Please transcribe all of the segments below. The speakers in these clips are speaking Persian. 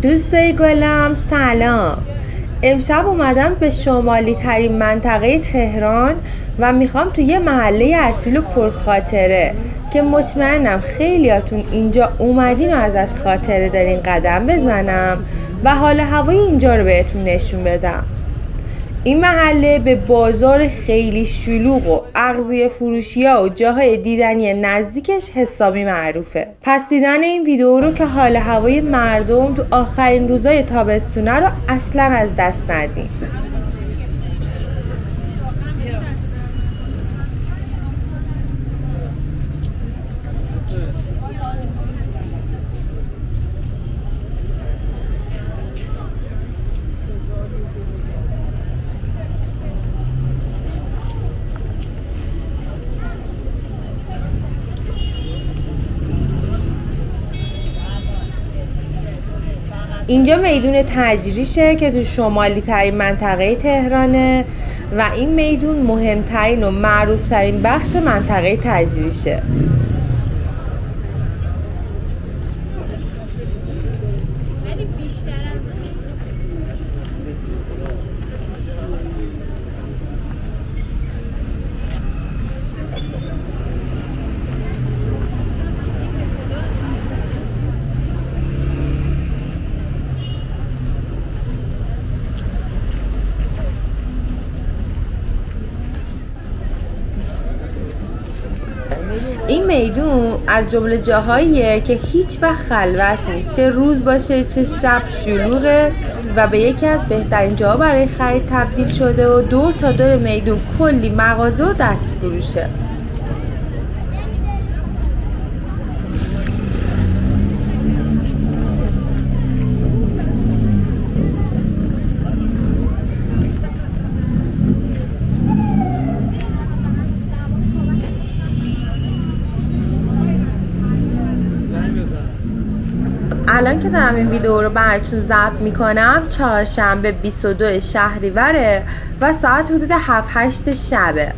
دوستای گلم سلام. امشب اومدم به شمالی ترین منطقه تهران و میخوام تو یه محله اصیل و پرخاطره که مطمئنم خیلیاتون اینجا اومدین و ازش خاطره دارین قدم بزنم و حال هوای اینجا رو بهتون نشون بدم. این محله به بازار خیلی شلوغ و اغذیه فروشی‌ها و جاهای دیدنی نزدیکش حسابی معروفه. پس دیدن این ویدیو رو که حال هوای مردم تو آخرین روزای تابستونه رو اصلا از دست ندین. اینجا میدون تجریشه که تو شمالی ترین منطقه تهرانه و این میدون مهمترین و معروفترین بخش منطقه تجریشه. این میدون از جمله جاهاییه که هیچ وقت خلوت نیست، چه روز باشه چه شب شلوغه و به یکی از بهترین جاها برای خرید تبدیل شده و دور تا دور میدون کلی مغازه و دست فروشه. الان که دارم این ویدیو رو براتون ضبط میکنم چهارشنبه 22 شهریوره و ساعت حدود 7-8 شبه.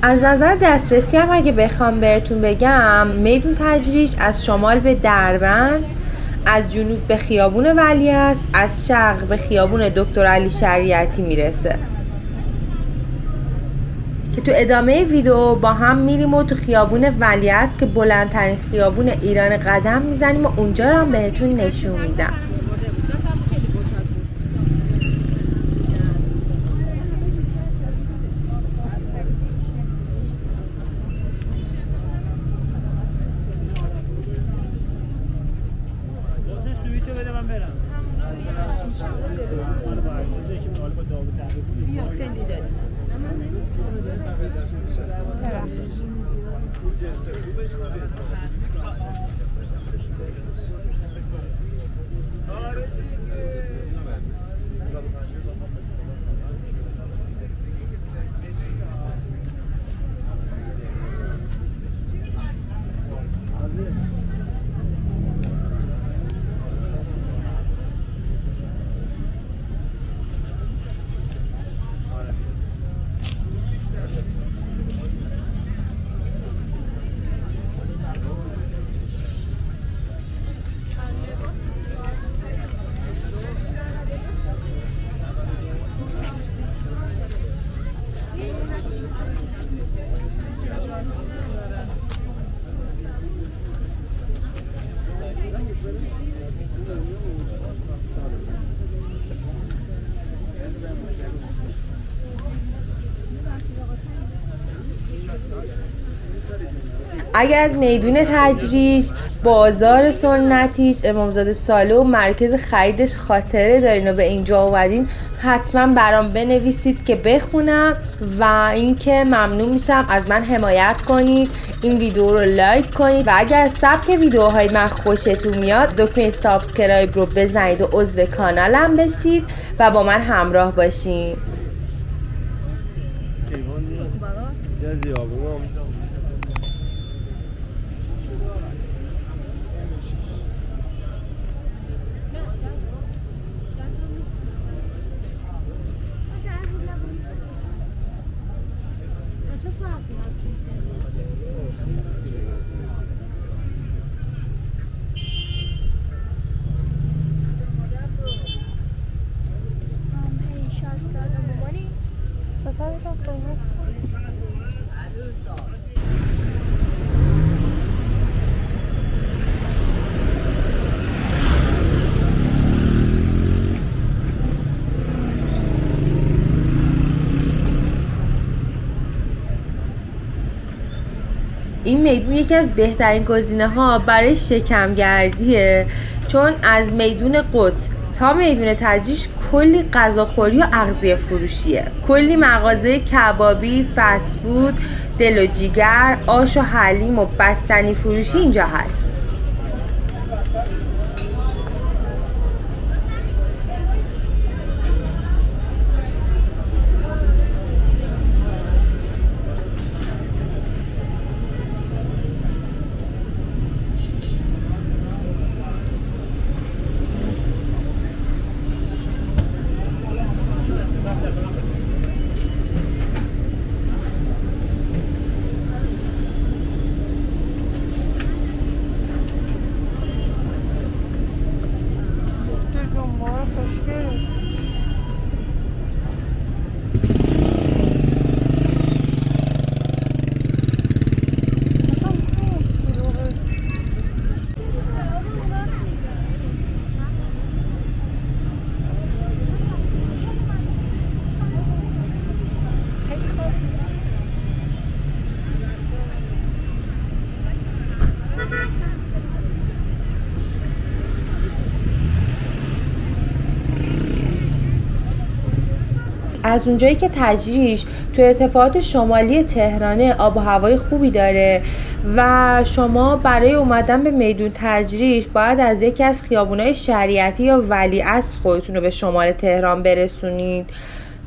از نظر دسترسی هم اگه بخوام بهتون بگم، میدون تجریش از شمال به دربند، از جنوب به خیابون ولیعصر، از شرق به خیابون دکتر علی شریعتی میرسه که تو ادامه ویدیو با هم میریم و تو خیابون ولیعصر که بلندترین خیابون ایران قدم میزنیم و اونجا رو هم بهتون نشون میدم. اگر از میدون تجریش، بازار سنتیش، امامزاده سالو و مرکز خریدش خاطره دارین و به اینجا اومدین، حتما برام بنویسید که بخونم و اینکه ممنون میشم از من حمایت کنید، این ویدیو رو لایک کنید و اگر از سبک ویدیوهای من خوشتون میاد دکمه سابسکرایب رو بزنید و عضو کانالم بشید و با من همراه باشین. این میدون یکی از بهترین گزینه‌ها برای شکمگردیه، چون از میدون قدس تا میدون تجریش کلی غذاخوری و اغذیه فروشیه، کلی مغازه کبابی، فست فود، دل و جیگر، آش و حلیم و بستنی فروشی اینجا هست. از اونجایی که تجریش تو ارتفاعات شمالی تهرانه آب و هوای خوبی داره و شما برای اومدن به میدون تجریش باید از یکی از خیابونای شریعتی یا ولیعصر خودتون رو به شمال تهران برسونید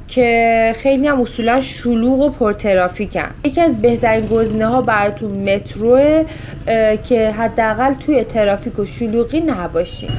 که خیلی هم اصولا شلوغ و پرترافیکن. یکی از بهترین گزینه‌ها براتون متروه که حداقل توی ترافیک و شلوغی نباشین.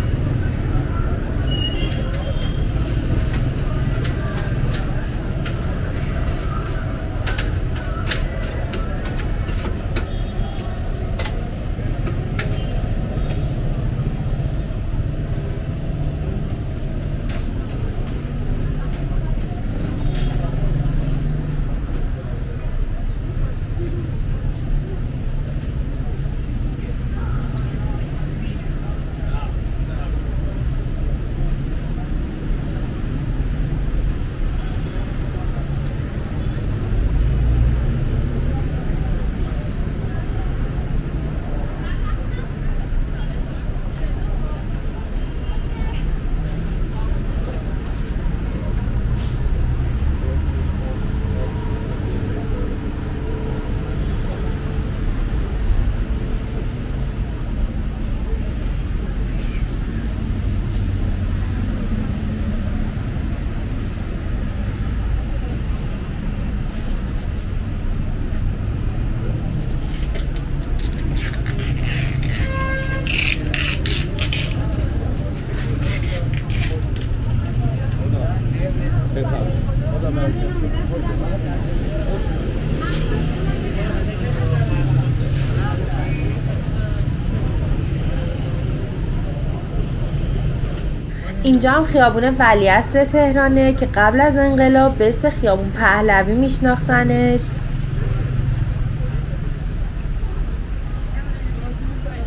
اینجا هم خیابون ولیعصر تهرانه که قبل از انقلاب به اسم خیابون پهلوی میشناختنش.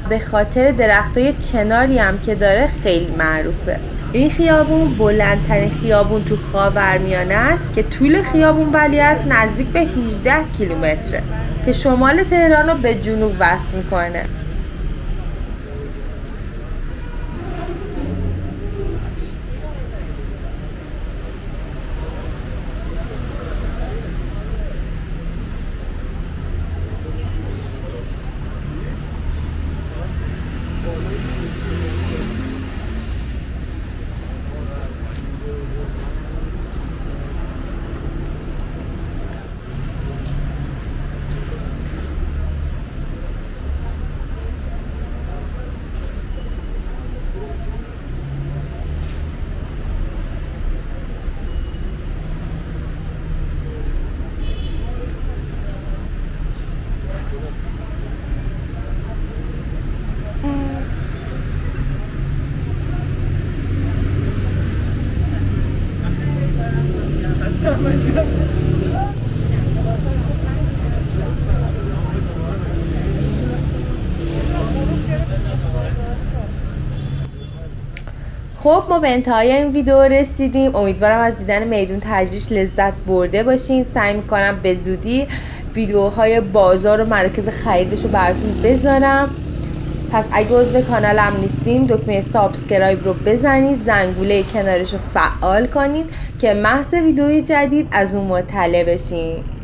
به خاطر درختای چناری هم که داره خیلی معروفه. این خیابون بلندترین خیابون تو خاورمیانه است که طول خیابون ولیعصر نزدیک به 18 کیلومتره که شمال تهران رو به جنوب وصل میکنه. خب ما به انتهای این ویدیو رسیدیم. امیدوارم از دیدن میدون تجریش لذت برده باشین. سعی میکنم به زودی ویدیوهای بازار و مراکز خریدش رو براتون بذارم. پس اگه عضو کانالم نیستین دکمه سابسکرایب رو بزنید، زنگوله کنارش رو فعال کنید که محض ویدیوی جدید از اون مطلع بشین.